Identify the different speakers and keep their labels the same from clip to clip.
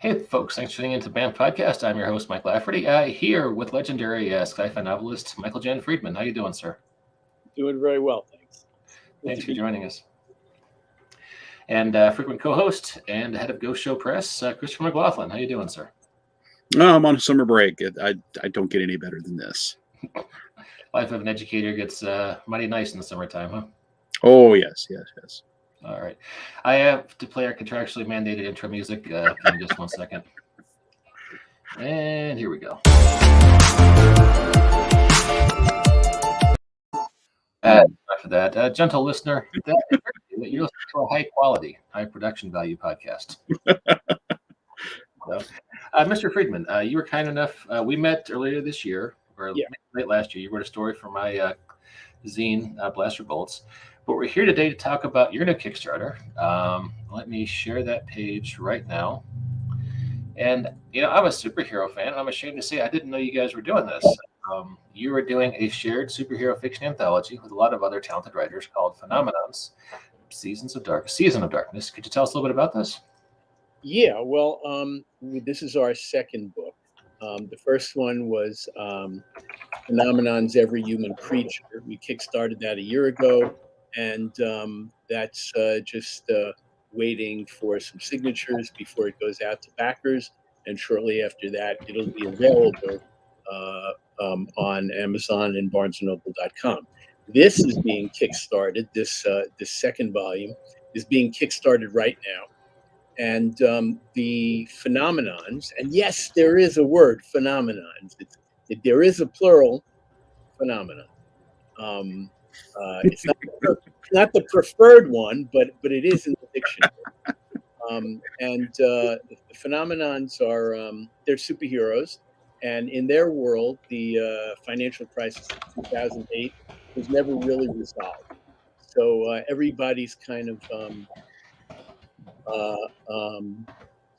Speaker 1: Hey, folks, thanks for tuning into the BAM Podcast. I'm your host, Mike Lafferty, here with legendary sci-fi novelist Michael Jan Friedman. How you doing, sir?
Speaker 2: Doing very well, thanks.
Speaker 1: Thanks for joining us. And frequent co-host and head of Ghost Show Press, Christopher McLaughlin. How you doing, sir?
Speaker 3: Oh, I'm on a summer break. I don't get any better than this.
Speaker 1: Life of an educator gets mighty nice in the summertime, huh?
Speaker 3: Oh, yes.
Speaker 1: All right. I have to play our contractually mandated intro music. Give me just 1 second. And here we go. After that, gentle listener, that you're listening to a high-quality, high-production value podcast. So, Mr. Friedman, you were kind enough. We met earlier this year, or late last year. You wrote a story for my zine, Blaster Bolts. But we're here today to talk about your new Kickstarter. Let me share that page right now. And, I'm a superhero fan. I'm ashamed to say I didn't know you guys were doing this. You were doing a shared superhero fiction anthology with a lot of other talented writers called Phenomenons, Season of Darkness. Could you tell us a little bit about this?
Speaker 2: Yeah, well, this is our second book. The first one was Phenomenons, Every Human Creature. We kickstarted that a year ago, and that's just waiting for some signatures before it goes out to backers. And shortly after that, it'll be available on Amazon and BarnesandNoble.com. This is being kickstarted. This second volume is being kickstarted right now. And the Phenomenons, and yes, there is a word, Phenomenons. There is a plural, phenomenon. It's not the preferred one, but it is in the dictionary. The Phenomenons are they're superheroes, and in their world, the financial crisis of 2008 was never really resolved. So everybody's kind of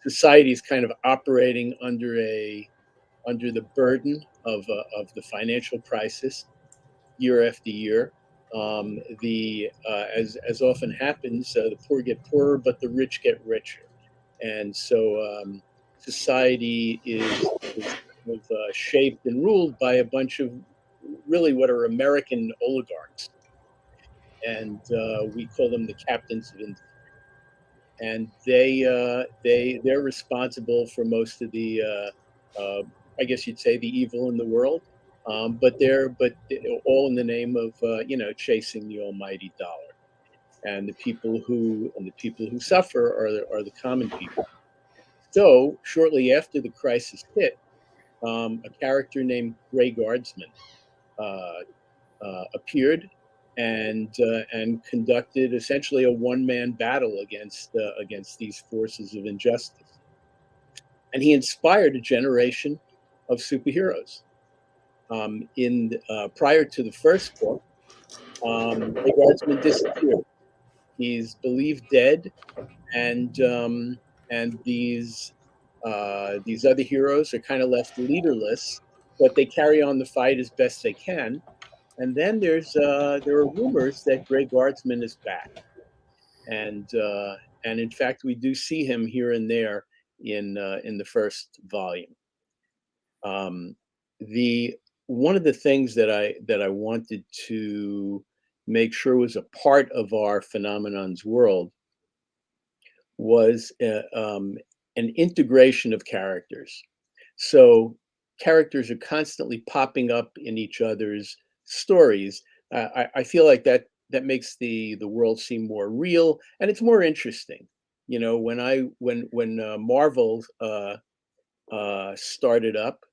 Speaker 2: society is kind of operating under the burden of the financial crisis year after year. As often happens, the poor get poorer, but the rich get richer, and so society is shaped and ruled by a bunch of really what are American oligarchs, and we call them the captains of industry. And they're responsible for most of the, I guess you'd say, the evil in the world. But all in the name of chasing the almighty dollar, and the people who suffer are the common people. So shortly after the crisis hit, a character named Grey Guardsman appeared and conducted essentially a one-man battle against these forces of injustice, and he inspired a generation of superheroes. Prior to the first book, Grey Guardsman disappeared. He's believed dead, and these other heroes are kind of left leaderless, but they carry on the fight as best they can. And then there are rumors that Grey Guardsman is back, and in fact we do see him here and there in the first volume. One of the things that I wanted to make sure was a part of our Phenomenons world was an integration of characters. So characters are constantly popping up in each other's stories. I feel like that makes the world seem more real, and it's more interesting. When Marvel started up,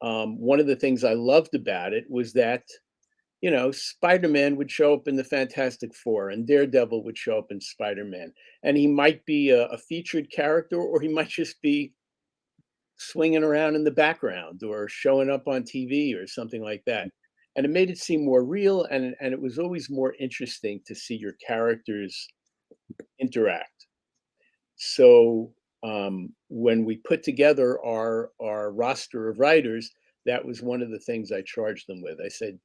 Speaker 2: one of the things I loved about it was that, Spider-Man would show up in the Fantastic Four, and Daredevil would show up in Spider-Man, and he might be a featured character, or he might just be swinging around in the background or showing up on TV or something like that. And it made it seem more real, and it was always more interesting to see your characters interact. So when we put together our roster of writers, that was one of the things I charged them with. I said,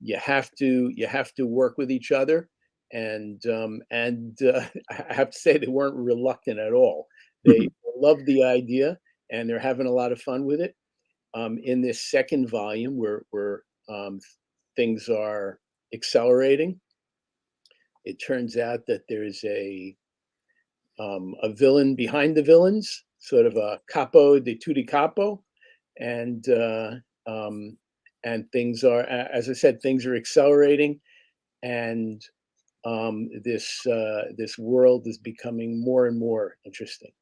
Speaker 2: you have to work with each other, and I have to say they weren't reluctant at all. They love the idea, and they're having a lot of fun with it. In this second volume, where things are accelerating, it turns out that there's a villain behind the villains, sort of a capo de tutti capo, and things are, as I said, things are accelerating, and this world is becoming more and more interesting.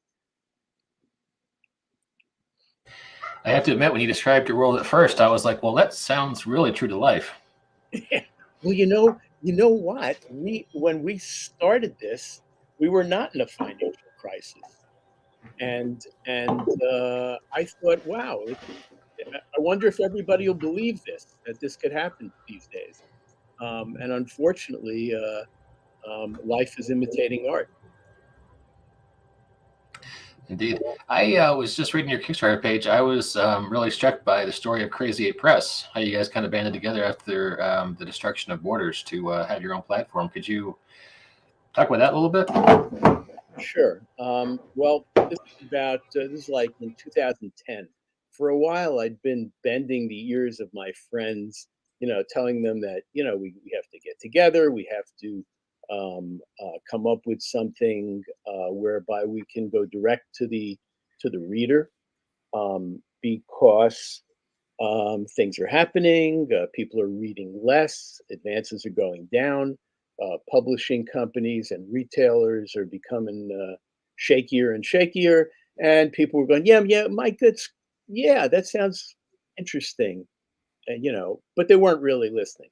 Speaker 1: I have to admit, when you described your world at first, I was like, well, that sounds really true to life.
Speaker 2: Well, you know what? When we started this, we were not in a financial crisis, and I thought, wow, I wonder if everybody will believe this, that this could happen these days. And unfortunately, life is imitating art.
Speaker 1: Indeed. I was just reading your Kickstarter page. I was really struck by the story of Crazy 8 Press, how you guys kind of banded together after the destruction of Borders to have your own platform. Could you talk about that a little bit?
Speaker 2: Sure. Well, this is like in 2010. For a while, I'd been bending the ears of my friends, telling them that, we have to get together. We have to come up with something whereby we can go direct to the reader, because things are happening. People are reading less. Advances are going down. Publishing companies and retailers are becoming shakier and shakier. And people were going, yeah, Mike, yeah, that sounds interesting, but they weren't really listening.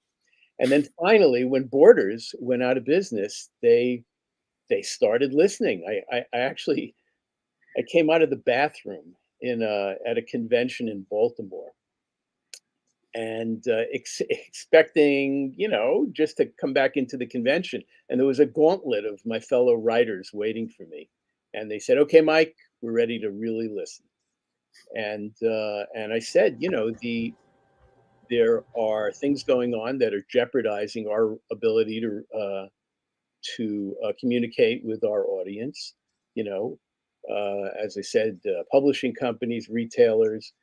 Speaker 2: And then finally, when Borders went out of business, they started listening. I actually I came out of the bathroom at a convention in Baltimore, and expecting, just to come back into the convention. And there was a gauntlet of my fellow writers waiting for me. And they said, "Okay, Mike, we're ready to really listen." And I said, there are things going on that are jeopardizing our ability to communicate with our audience. As I said, publishing companies, retailers,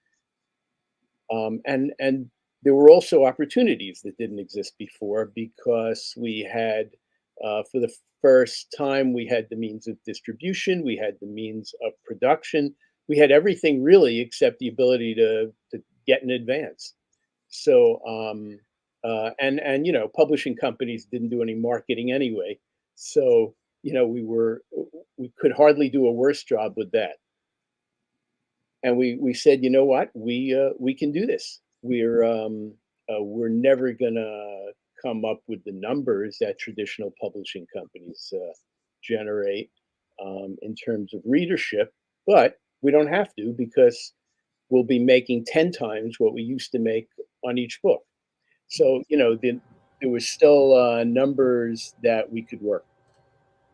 Speaker 2: and there were also opportunities that didn't exist before, because we had, for the first time, we had the means of distribution, we had the means of production, we had everything really except the ability to get in advance. So, and publishing companies didn't do any marketing anyway. So, we could hardly do a worse job with that. And we said, you know what, we can do this. We're never gonna come up with the numbers that traditional publishing companies generate in terms of readership, but we don't have to, because we'll be making 10 times what we used to make on each book. So there was still numbers that we could work,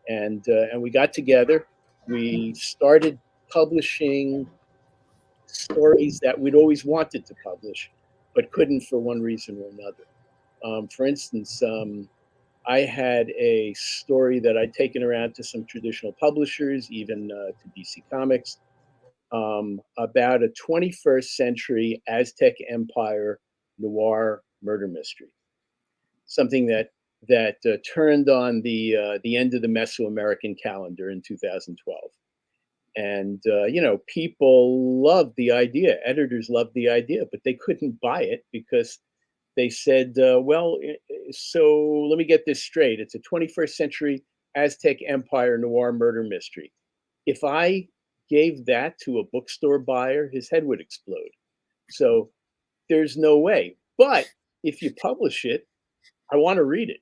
Speaker 2: and we got together. We started publishing stories that we'd always wanted to publish, but couldn't for one reason or another. For instance, I had a story that I'd taken around to some traditional publishers, even to DC Comics, about a 21st century Aztec Empire noir murder mystery, something that turned on the end of the Mesoamerican calendar in 2012. And people loved the idea. Editors loved the idea, but they couldn't buy it, because they said, well, so let me get this straight. It's a 21st century Aztec Empire noir murder mystery. If I gave that to a bookstore buyer, his head would explode. So there's no way. But if you publish it, I want to read it.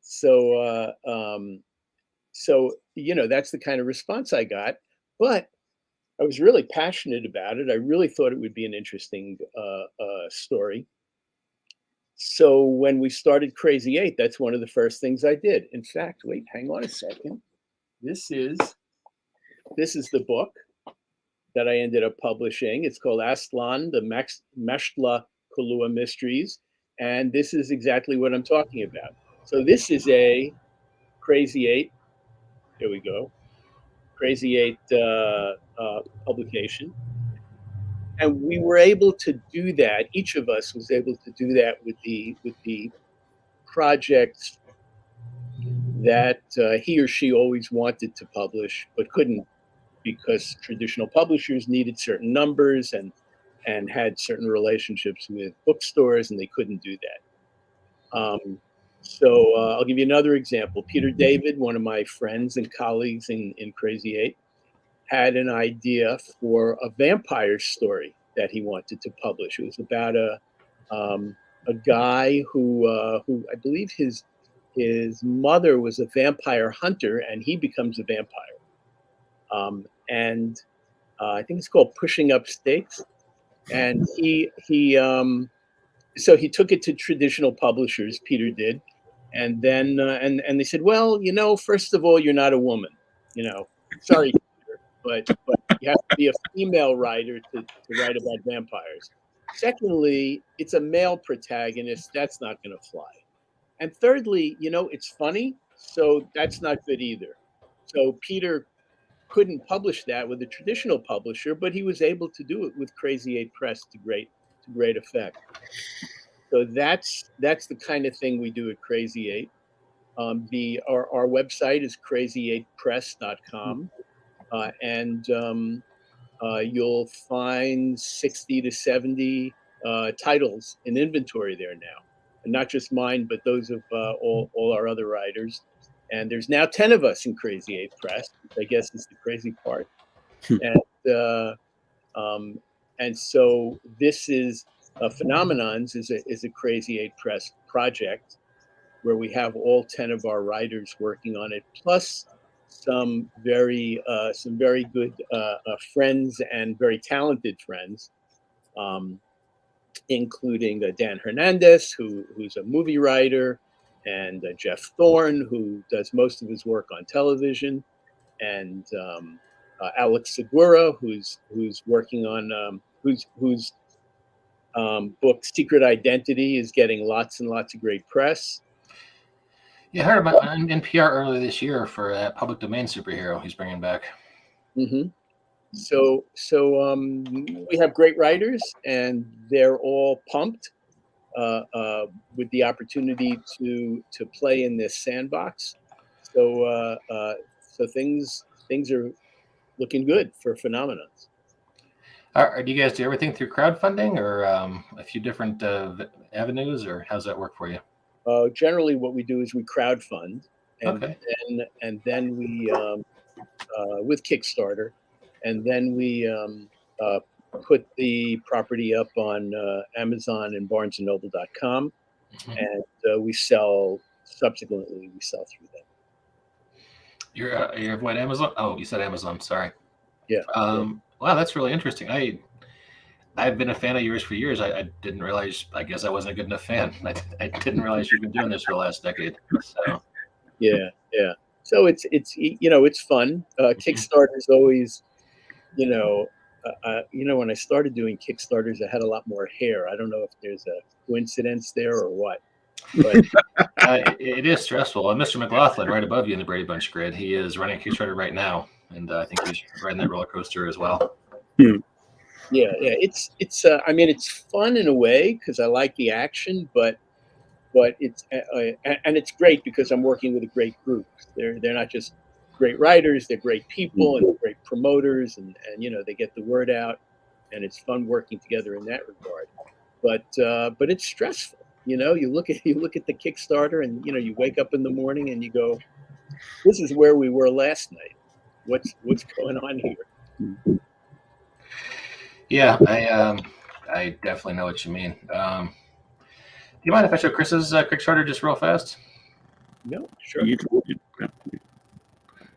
Speaker 2: So that's the kind of response I got. But I was really passionate about it. I really thought it would be an interesting story. So when we started Crazy 8, that's one of the first things I did. In fact, wait, hang on a second. This is the book that I ended up publishing. It's called Aslan, the Meshtla Kulua Mysteries. And this is exactly what I'm talking about. So this is a Crazy 8. There we go. Crazy Eight publication. And we were able to do that. Each of us was able to do that with the projects that he or she always wanted to publish but couldn't, because traditional publishers needed certain numbers and had certain relationships with bookstores, and they couldn't do that. So I'll give you another example. Peter David, one of my friends and colleagues in Crazy Eight, had an idea for a vampire story that he wanted to publish. It was about a guy who I believe his mother was a vampire hunter, and he becomes a vampire. And I think it's called Pushing Up Stakes. And so he took it to traditional publishers. Peter did, and then and they said, well, first of all, you're not a woman. Sorry, Peter, but you have to be a female writer to write about vampires. Secondly, it's a male protagonist. That's not going to fly. And thirdly, it's funny, so that's not good either. So Peter couldn't publish that with a traditional publisher, but he was able to do it with Crazy Eight Press to great effect. So that's the kind of thing we do at Crazy Eight. Our website is crazyeightpress.com, and you'll find 60 to 70 titles in inventory there now, and not just mine, but those of all our other writers. And there's now 10 of us in Crazy Eight Press, which I guess is the crazy part. And so this is Phenomenons is a Crazy Eight Press project where we have all 10 of our writers working on it, plus some very good friends and very talented friends, including Dan Hernandez, who's a movie writer, and Jeff Thorne, who does most of his work on television, and Alex Segura, who's working on whose book Secret Identity is getting lots and lots of great press.
Speaker 1: Yeah, I heard about NPR earlier this year for that public domain superhero he's bringing back.
Speaker 2: Mm-hmm. So we have great writers, and they're all pumped with the opportunity to play in this sandbox. So things are looking good for Phenomenons.
Speaker 1: Do you guys do everything through crowdfunding, or a few different avenues, or how's that work for you?
Speaker 2: Generally, what we do is we crowdfund, and
Speaker 1: Okay.
Speaker 2: then we with Kickstarter, and then we put the property up on Amazon and BarnesandNoble.com,
Speaker 1: Mm-hmm.
Speaker 2: and we sell subsequently. We sell through them.
Speaker 1: You're what, Amazon? Oh, you said Amazon. Sorry.
Speaker 2: Yeah.
Speaker 1: Wow, that's really interesting. I've been a fan of yours for years. I didn't realize. I guess I wasn't a good enough fan. I didn't realize you've been doing this for the last decade. So.
Speaker 2: Yeah. So it's fun. Kickstarter is always, when I started doing Kickstarters, I had a lot more hair. I don't know if there's a coincidence there or what. But
Speaker 1: it is stressful. And Mr. McLaughlin, right above you in the Brady Bunch grid, he is running a Kickstarter right now, and I think he's riding that roller coaster as well.
Speaker 2: Yeah. It's fun in a way because I like the action, but it's and it's great because I'm working with a great group. They're not just great writers; they're great people and great promoters, and they get the word out, and it's fun working together in that regard. But it's stressful. You look at the Kickstarter, and you wake up in the morning and you go, "This is where we were last night. What's going on here?"
Speaker 1: Yeah, I definitely know what you mean. Do you mind if I show Chris's Kickstarter just real fast?
Speaker 2: No, sure.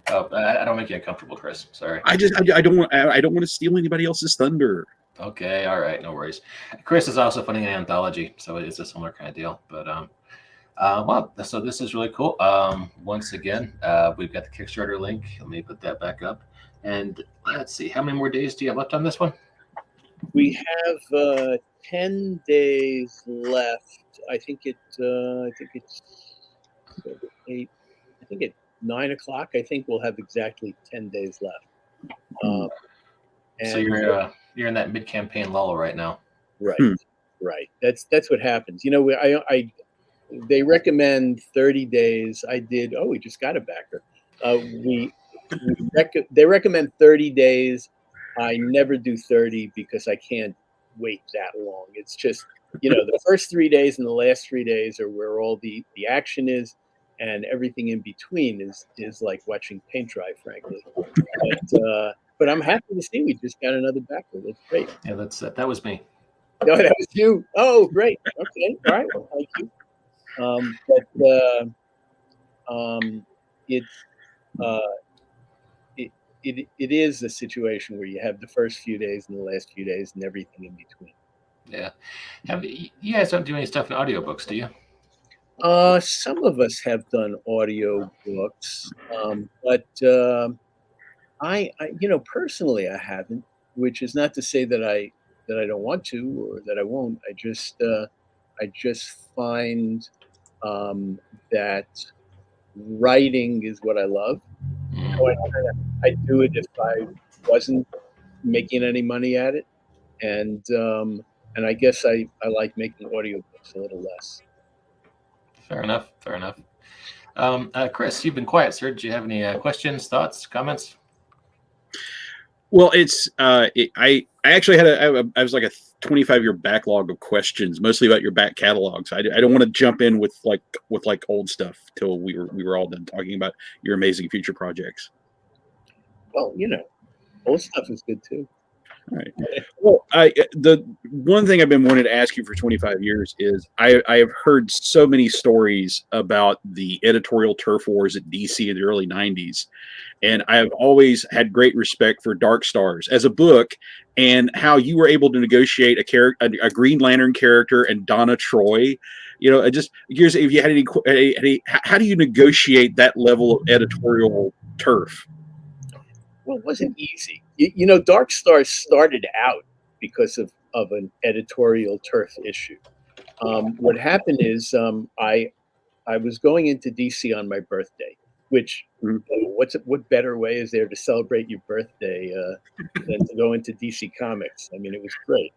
Speaker 1: Oh, I don't make you uncomfortable, Chris. Sorry.
Speaker 3: I don't want to steal anybody else's thunder.
Speaker 1: Okay, all right, no worries. Chris is also funding an anthology, so it's a similar kind of deal. But well, so this is really cool. Once again, we've got the Kickstarter link. Let me put that back up. And let's see, how many more days do you have left on this one?
Speaker 2: We have 10 days left. I think it's 8. I think 9 o'clock, I think we'll have exactly 10 days left.
Speaker 1: So you're in that mid-campaign lull right now.
Speaker 2: Right, right. That's what happens. They recommend 30 days. We just got a backer. They recommend 30 days. I never do 30 because I can't wait that long. It's just, the first 3 days and the last 3 days are where all the action is, and everything in between is like watching paint dry, frankly. But I'm happy to see we just got another backer. That's great.
Speaker 1: Yeah, that was me.
Speaker 2: No, that was you. Oh, great. Okay. All right. Well, thank you. It is a situation where you have the first few days and the last few days and everything in between.
Speaker 1: Yeah. You guys don't do any stuff in audiobooks, do you?
Speaker 2: Some of us have done audio books, but I personally I haven't, which is not to say that I don't want to or that I won't. I just find that writing is what I love. I'd do it if I wasn't making any money at it, and I guess I like making audiobooks a little less.
Speaker 1: Fair enough. Chris, you've been quiet, sir. Do you have any questions, thoughts, comments?
Speaker 3: Well, I actually I was like a 25-year backlog of questions, mostly about your back catalogs. I don't want to jump in with old stuff till we were all done talking about your amazing future projects.
Speaker 2: Well, old stuff is good too.
Speaker 3: All right. Well, the one thing I've been wanting to ask you for 25 years is I have heard so many stories about the editorial turf wars at DC in the early 90s. And I've always had great respect for Dark Stars as a book and how you were able to negotiate a Green Lantern character and Donna Troy. Just curious if you had any, how do you negotiate that level of editorial turf?
Speaker 2: Well, it wasn't easy. Dark Stars started out because of an editorial turf issue. What happened is I was going into DC on my birthday, which what better way is there to celebrate your birthday than to go into DC Comics? I mean, it was great.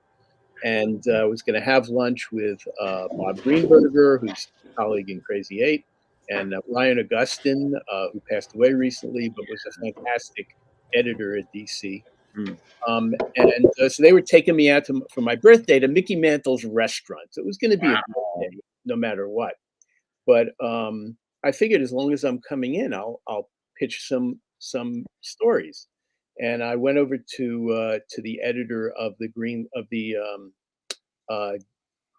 Speaker 2: And I was going to have lunch with Bob Greenberger, who's a colleague in Crazy 8, and Ryan Augustin, who passed away recently, but was a fantastic editor at DC. So they were taking me out for my birthday to Mickey Mantle's restaurant. So it was going to be a birthday, no matter what. But I figured as long as I'm coming in, I'll pitch some stories. And I went over to the editor of the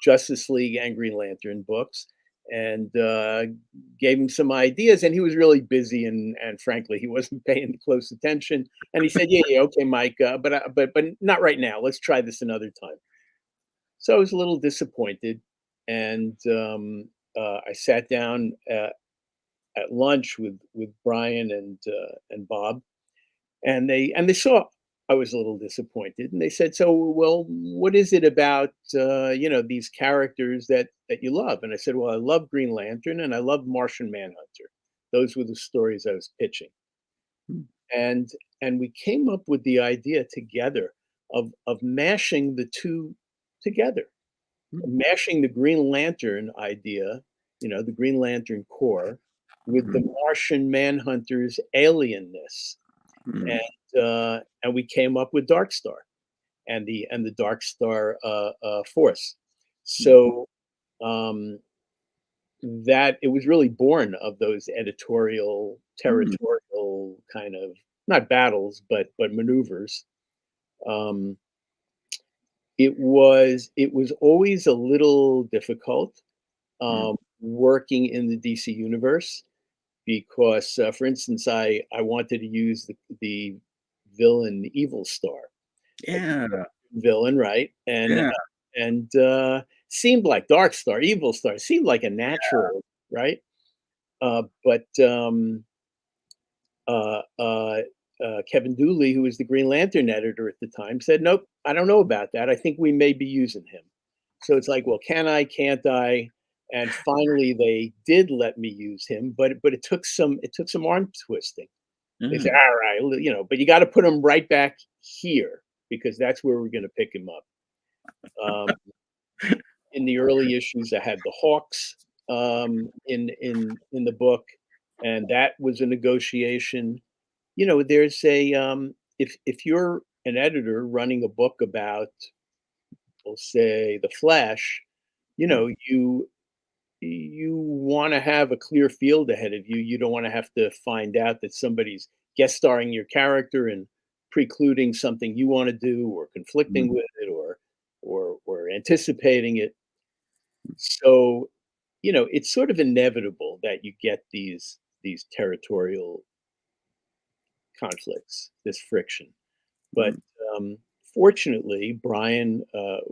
Speaker 2: Justice League and Green Lantern books, and gave him some ideas. And he was really busy, and frankly, he wasn't paying close attention. And he said, "Yeah, okay, Mike, but not right now. Let's try this another time." So I was a little disappointed, and I sat down at lunch with Brian and Bob, and they saw I was a little disappointed, and they said, "So, well, what is it about these characters that you love?" And I said, "Well, I love Green Lantern and I love Martian Manhunter. Those were the stories I was pitching." And we came up with the idea together of mashing the two together, mashing the Green Lantern idea, the Green Lantern core, with the Martian Manhunter's alienness. And we came up with Dark Star and the Dark Star force. So that it was really born of those editorial, territorial kind of not battles, but maneuvers. It was always a little difficult working in the DC universe because, for instance, I wanted to use the villain Evil Star.
Speaker 3: Yeah.
Speaker 2: Villain, right? And seemed like Dark Star, Evil Star, seemed like a natural, right? But Kevin Dooley, who was the Green Lantern editor at the time, said, "Nope, I don't know about that. I think we may be using him." So it's like, well, can I? Can't I? And finally, they did let me use him, but it took some arm twisting. They said, "All right, but you got to put him right back here because that's where we're going to pick him up." In the early issues, I had the Hawks in the book, and that was a negotiation. There's a if you're an editor running a book about, we'll say, the Flash, you want to have a clear field ahead of you. You don't want to have to find out that somebody's guest starring your character and precluding something you want to do, or conflicting with it, or anticipating it. So, it's sort of inevitable that you get these territorial conflicts, this friction. But fortunately, Brian,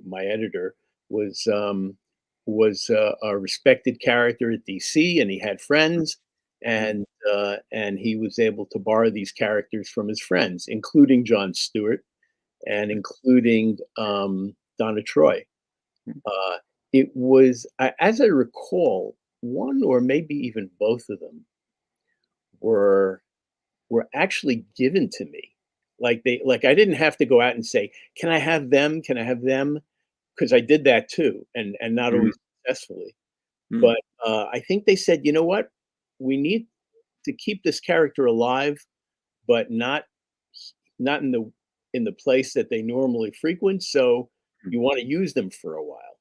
Speaker 2: my editor, was a respected character at DC, and he had friends, and he was able to borrow these characters from his friends, including John Stewart and including Donna Troy. It was, as I recall, one or maybe even both of them were actually given to me. Like I didn't have to go out and say, "Can I have them? Can I have them?" Because I did that too, and not always successfully. But I think they said, "You know what? We need to keep this character alive, but not in the place that they normally frequent. So you want to use them for a while."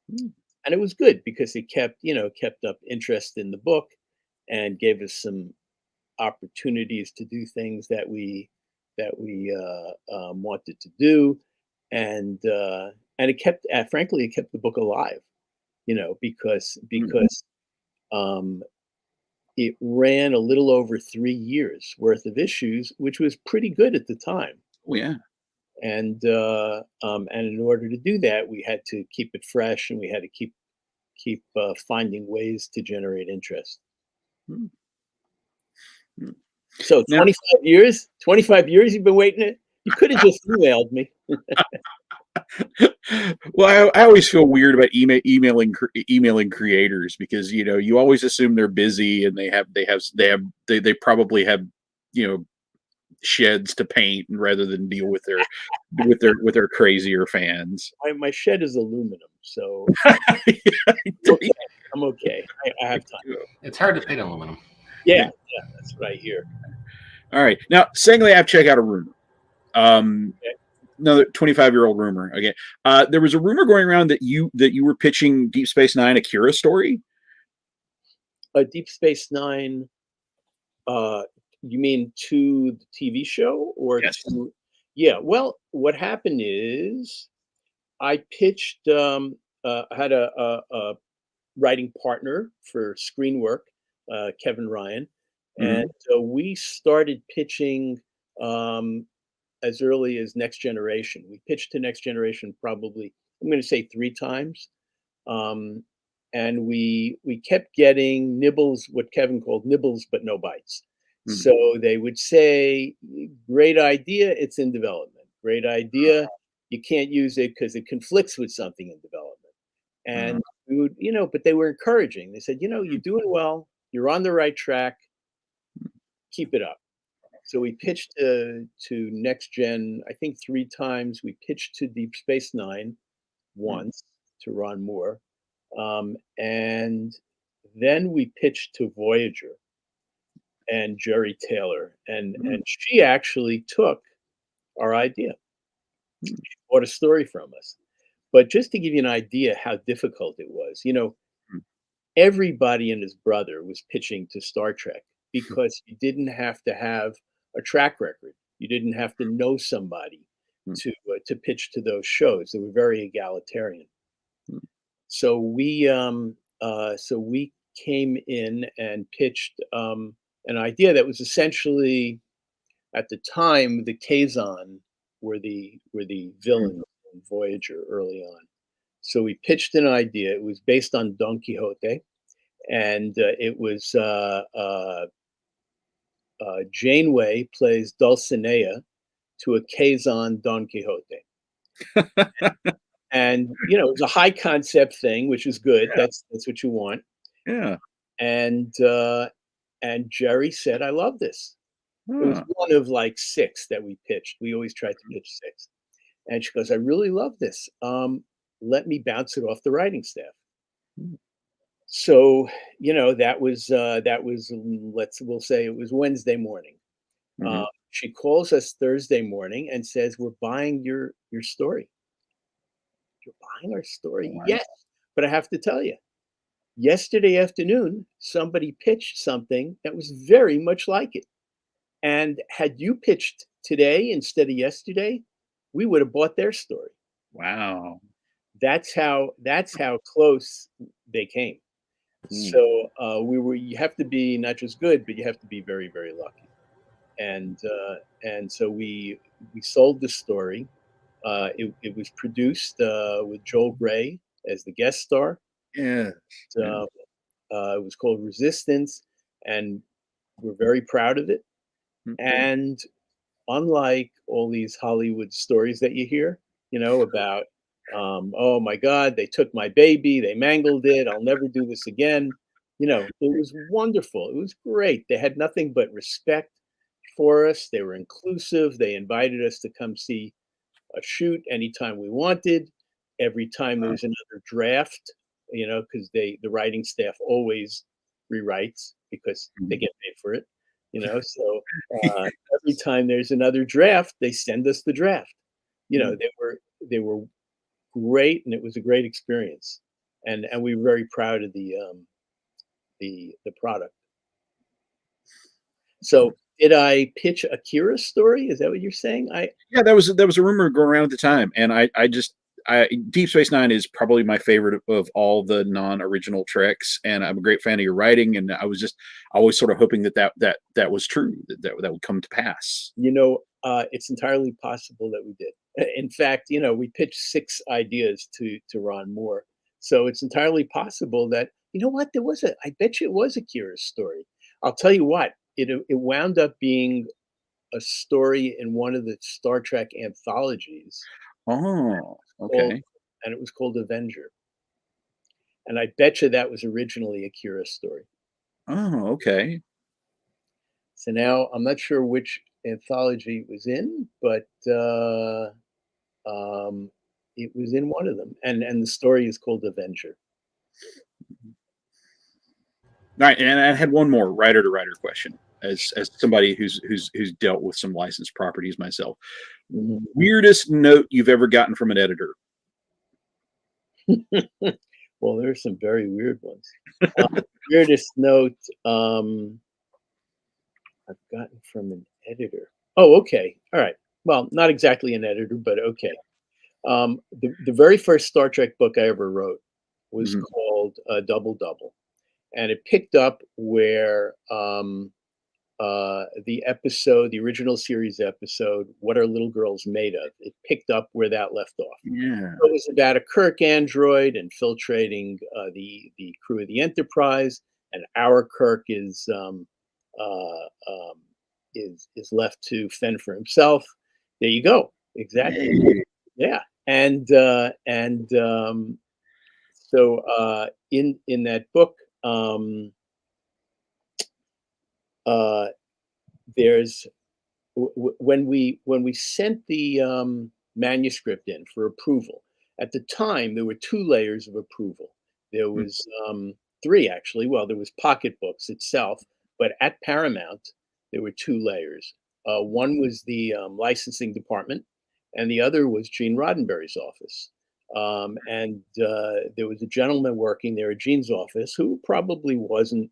Speaker 2: And it was good because it kept up interest in the book and gave us some opportunities to do things that we wanted to do, and it kept, frankly, it kept the book alive, because it ran a little over 3 years worth of issues, which was pretty good at the time.
Speaker 3: Oh yeah.
Speaker 2: And in order to do that, we had to keep it fresh, and we had to keep finding ways to generate interest. So
Speaker 3: Now,
Speaker 2: 25 years you've been waiting it. You could have just emailed me.
Speaker 3: well, I always feel weird about emailing creators because you always assume they're busy and they probably have sheds to paint and rather than deal with their crazier fans.
Speaker 2: My shed is aluminum, so
Speaker 3: Yeah,
Speaker 2: I'm okay. I have time.
Speaker 1: It's hard to paint aluminum.
Speaker 2: Yeah, that's what I hear.
Speaker 3: All right, now secondly, I have to check out a rumor. Another 25-year-old rumor again. There was a rumor going around that you were pitching Deep Space Nine Akira story.
Speaker 2: Deep Space Nine. You mean to the TV show or
Speaker 3: Yes.
Speaker 2: to? Yeah. Well, what happened is I pitched. I had a writing partner for screen work, Kevin Ryan, and we started pitching as early as Next Generation. We pitched to Next Generation probably, I'm going to say 3 times, and we kept getting nibbles, what Kevin called nibbles, but no bites. So they would say, "Great idea, it's in development. Great idea, you can't use it because it conflicts with something in development." And we would, but they were encouraging. They said, "You're doing well. You're on the right track. Keep it up." So we pitched to Next Gen, I think 3 times. We pitched to Deep Space Nine once to Ron Moore. And then we pitched to Voyager and Jerry Taylor. And she actually took our idea. She bought a story from us. But just to give you an idea how difficult it was, everybody and his brother was pitching to Star Trek because you didn't have to have a track record. You didn't have to know somebody to pitch to those shows. They were very egalitarian. So we came in and pitched an idea that was essentially, at the time, the Kazon were the villains in Voyager early on. So we pitched an idea. It was based on Don Quixote, and it was Janeway plays Dulcinea to a Kazon Don Quixote. And it was a high concept thing, which is good.
Speaker 3: Yeah.
Speaker 2: That's what you want.
Speaker 3: Yeah.
Speaker 2: And Jerry said, "I love this." It was
Speaker 3: Huh.
Speaker 2: one of like 6 that we pitched. We always tried to pitch 6. And she goes, "I really love this. Let me bounce it off the writing staff."
Speaker 3: Hmm.
Speaker 2: So, we'll say it was Wednesday morning.
Speaker 3: Mhm.
Speaker 2: She calls us Thursday morning and says, "We're buying your story." "You're buying our story?"
Speaker 3: Wow.
Speaker 2: "Yes, but I have to tell you, yesterday afternoon, somebody pitched something that was very much like it. And had you pitched today instead of yesterday, we would have bought their story."
Speaker 3: Wow.
Speaker 2: That's how close they came.
Speaker 3: Hmm.
Speaker 2: So you have to be not just good, but you have to be very, very lucky. And so we sold the story. It was produced with Joel Grey as the guest star.
Speaker 3: Yeah. Yeah.
Speaker 2: Uh, it was called Resistance, and we're very proud of it.
Speaker 3: Mhm.
Speaker 2: And unlike all these Hollywood stories that you hear, about, oh my God, they took my baby, they mangled it, I'll never do this again. It was wonderful. It was great. They had nothing but respect for us. They were inclusive. They invited us to come see a shoot anytime we wanted. Every time there
Speaker 3: Huh.
Speaker 2: was another draft, because the writing staff always rewrites because they
Speaker 3: Mhm.
Speaker 2: get paid for it. So every time there's another draft, they send us the draft.
Speaker 3: Mm.
Speaker 2: They were great, and it was a great experience, and we were very proud of the product. So did I pitch Akira's story? Is that what you're saying?
Speaker 3: Yeah, that was a rumor going around at the time, and I just Deep Space Nine is probably my favorite of all the non-original Treks, and I'm a great fan of your writing, and I was just always sort of hoping that was true, that would come to pass.
Speaker 2: It's entirely possible that we did. In fact, we pitched 6 ideas to Ron Moore. So it's entirely possible that, what, I bet you it was Akira's story. I'll tell you what, it wound up being a story in one of the Star Trek anthologies
Speaker 3: Oh,
Speaker 2: called,
Speaker 3: okay.
Speaker 2: and it was called Avenger. And I bet you that was originally Akira's story.
Speaker 3: Oh, okay.
Speaker 2: So now I'm not sure which anthology it was in, but Um, it was in one of them, and the story is called Avenger.
Speaker 3: All right, and I had one more writer to writer question. As somebody who's dealt with some licensed properties myself,
Speaker 2: Mhm.
Speaker 3: weirdest note you've ever gotten from an editor?
Speaker 2: Well, there's some very weird ones. Uh, Weirdest note I've gotten from an editor. Oh, okay, all right. Well, not exactly an editor, but okay. The very first Star Trek book I ever wrote was
Speaker 3: Mhm.
Speaker 2: called Double Double, and it picked up where the original series episode, "What Are Little Girls Made Of?" It picked up where that left off.
Speaker 3: Yeah.
Speaker 2: So it was about a Kirk android infiltrating the crew of the Enterprise, and our Kirk uh, um, is left to fend for himself. There you go. Exactly.
Speaker 3: Hey.
Speaker 2: Yeah. And so in that book, uh, there's when we sent the manuscript in for approval. At the time, there were 2 layers of approval. There
Speaker 3: Mm.
Speaker 2: was 3 actually. Well, there was Pocketbooks itself, but at Paramount, there were 2 layers. One was the licensing department, and the other was Gene Roddenberry's office. And there was a gentleman working there at Gene's office who probably wasn't,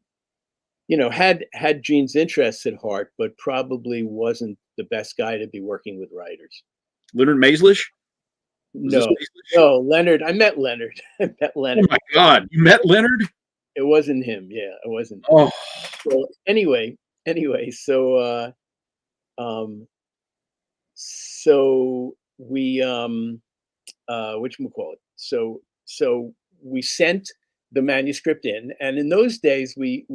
Speaker 2: had Gene's interests at heart, but probably wasn't the best guy to be working with writers.
Speaker 3: Leonard Maislish? Was this
Speaker 2: No,
Speaker 3: Maislish?
Speaker 2: no, Leonard. I met Leonard. I met
Speaker 3: Oh
Speaker 2: Leonard.
Speaker 3: my God, you met Leonard?
Speaker 2: It wasn't him. Yeah, it wasn't him.
Speaker 3: Oh,
Speaker 2: So anyway, um, so we whatchamacallit? So we sent the manuscript in, and in those days we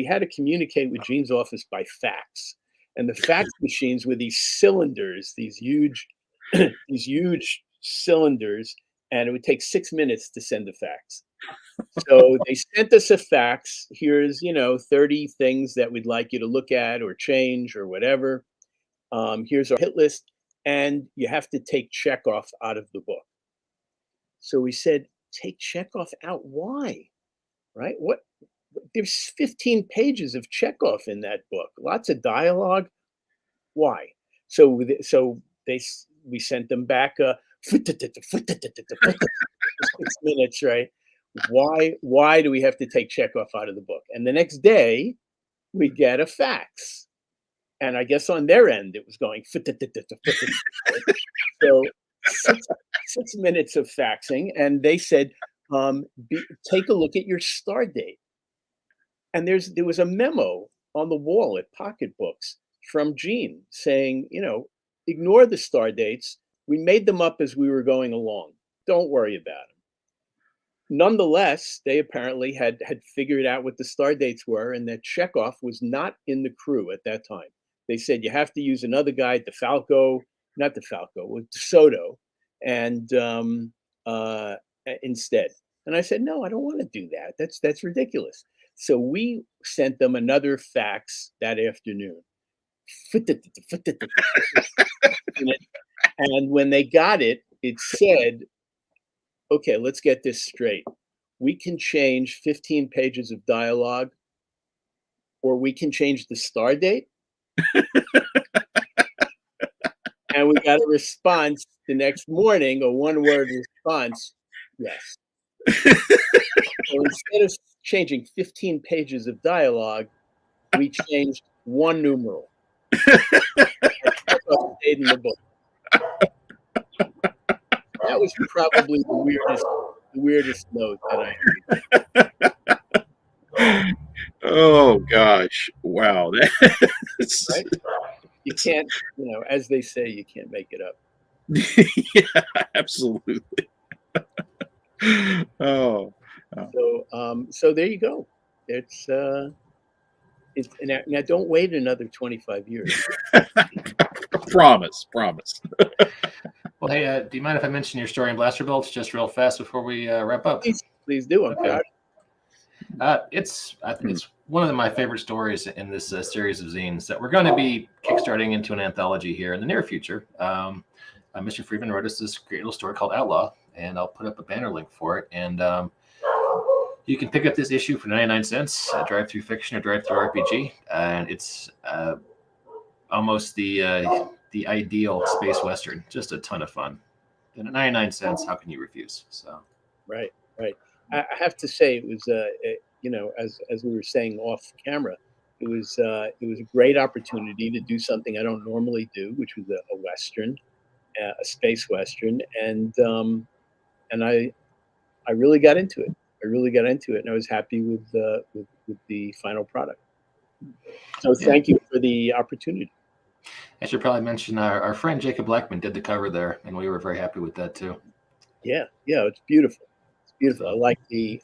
Speaker 2: had to communicate with Gene's office by fax, and the fax machines were these cylinders, these huge these huge cylinders, and it would take 6 minutes to send a fax. So they sent us a fax. Here's, 30 things that we'd like you to look at or change or whatever. Here's our hit list, and you have to take Chekhov out of the book. So we said, take Chekhov out. Why? Right? What? There's 15 pages of Chekhov in that book. Lots of dialogue. Why? So we sent them back 6 minutes, right? Why do we have to take Chekhov out of the book? And the next day, we get a fax, and I guess on their end it was going. So 6 minutes of faxing, and they said, take a look at your star date. And there was a memo on the wall at Pocketbooks from Gene saying, ignore the star dates. We made them up as we were going along. Don't worry about them. Nonetheless, they apparently had figured out what the star dates were, and that Chekhov was not in the crew at that time. They said you have to use another guy, DeSoto, and instead. And I said, no, I don't want to do that. That's ridiculous. So we sent them another fax that afternoon. And when they got it, it said, okay, let's get this straight. We can change 15 pages of dialogue, or we can change the star date. And we got a response the next morning, a one-word response, yes. So instead of changing 15 pages of dialogue, we changed one numeral. Stayed in the book. That was probably the weirdest note that I had.
Speaker 3: Oh gosh! Wow, that's
Speaker 2: right? You can't, as they say, you can't make it up.
Speaker 3: Yeah, absolutely. Oh.
Speaker 2: So there you go. It's now don't wait another 25 years.
Speaker 3: Promise.
Speaker 1: Well, hey, do you mind if I mention your story in Blaster Bolts just real fast before we wrap up?
Speaker 2: Please do. Okay.
Speaker 1: It's one of my favorite stories in this series of zines that we're going to be kickstarting into an anthology here in the near future. Mr. Friedman wrote us this great little story called Outlaw, and I'll put up a banner link for it. And you can pick up this issue for 99 cents, drive-through fiction or drive-through RPG, and it's almost the ideal space western. Just a ton of fun. And at 99 cents, how can you refuse? So
Speaker 2: right. I have to say, it was as we were saying off camera, it was a great opportunity to do something I don't normally do, which was a western, a space western, and I really got into it. And I was happy with the final product. So thank you for the opportunity.
Speaker 1: I should probably mention our friend Jacob Blackman did the cover there, and we were very happy with that too.
Speaker 2: Yeah, it's beautiful. It's beautiful. I like the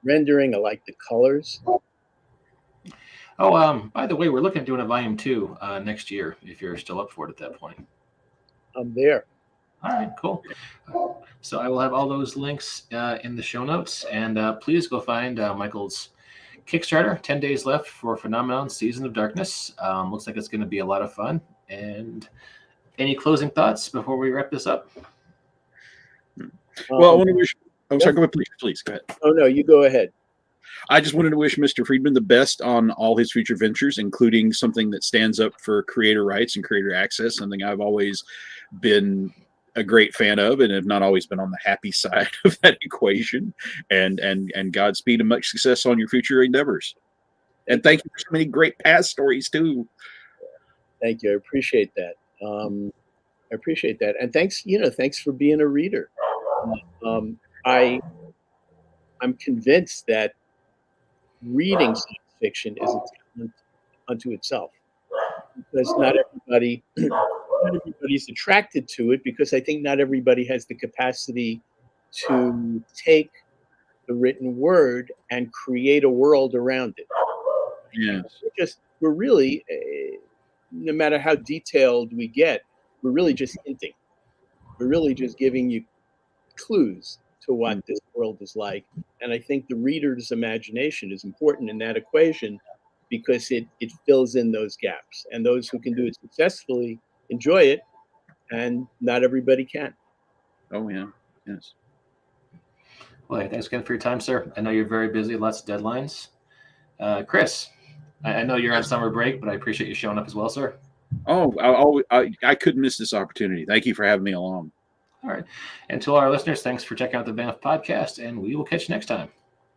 Speaker 2: rendering. I like the colors.
Speaker 1: Oh, by the way, we're looking at doing a volume 2 next year. If you're still up for it at that point.
Speaker 2: I'm there.
Speaker 1: All right, cool. So I will have all those links in the show notes, and please go find Michael's Kickstarter. 10 days left for Phenomenon Season of Darkness. Looks like it's going to be a lot of fun. And any closing thoughts before we wrap this up?
Speaker 3: Well, I want to wish. I'm sorry. Go ahead, please go ahead.
Speaker 2: Oh no, you go ahead.
Speaker 3: I just wanted to wish Mr. Friedman the best on all his future ventures, including something that stands up for creator rights and creator access, something I've always been a great fan of and have not always been on the happy side of that equation. And Godspeed and much success on your future endeavors. And thank you for so many great past stories too.
Speaker 2: Thank you. I appreciate that. And thanks for being a reader. I'm convinced that reading science fiction is a talent unto itself, because not everybody's attracted to it, because I think not everybody has the capacity to take the written word and create a world around it.
Speaker 3: Yeah.
Speaker 2: We're really, no matter how detailed we get, we're really just hinting. but really just giving you clues to what this world is like. And I think the reader's imagination is important in that equation because it fills in those gaps. And those who can do it successfully enjoy it, and not everybody can.
Speaker 3: Oh, yeah. Yes.
Speaker 1: Well, hey, thanks again for your time, sir. I know you're very busy, lots of deadlines. Chris, I know you're on summer break, but I appreciate you showing up as well, sir.
Speaker 3: Oh, I couldn't miss this opportunity. Thank you for having me along.
Speaker 1: All right. And to all our listeners, thanks for checking out the Banff podcast, and we will catch you next time.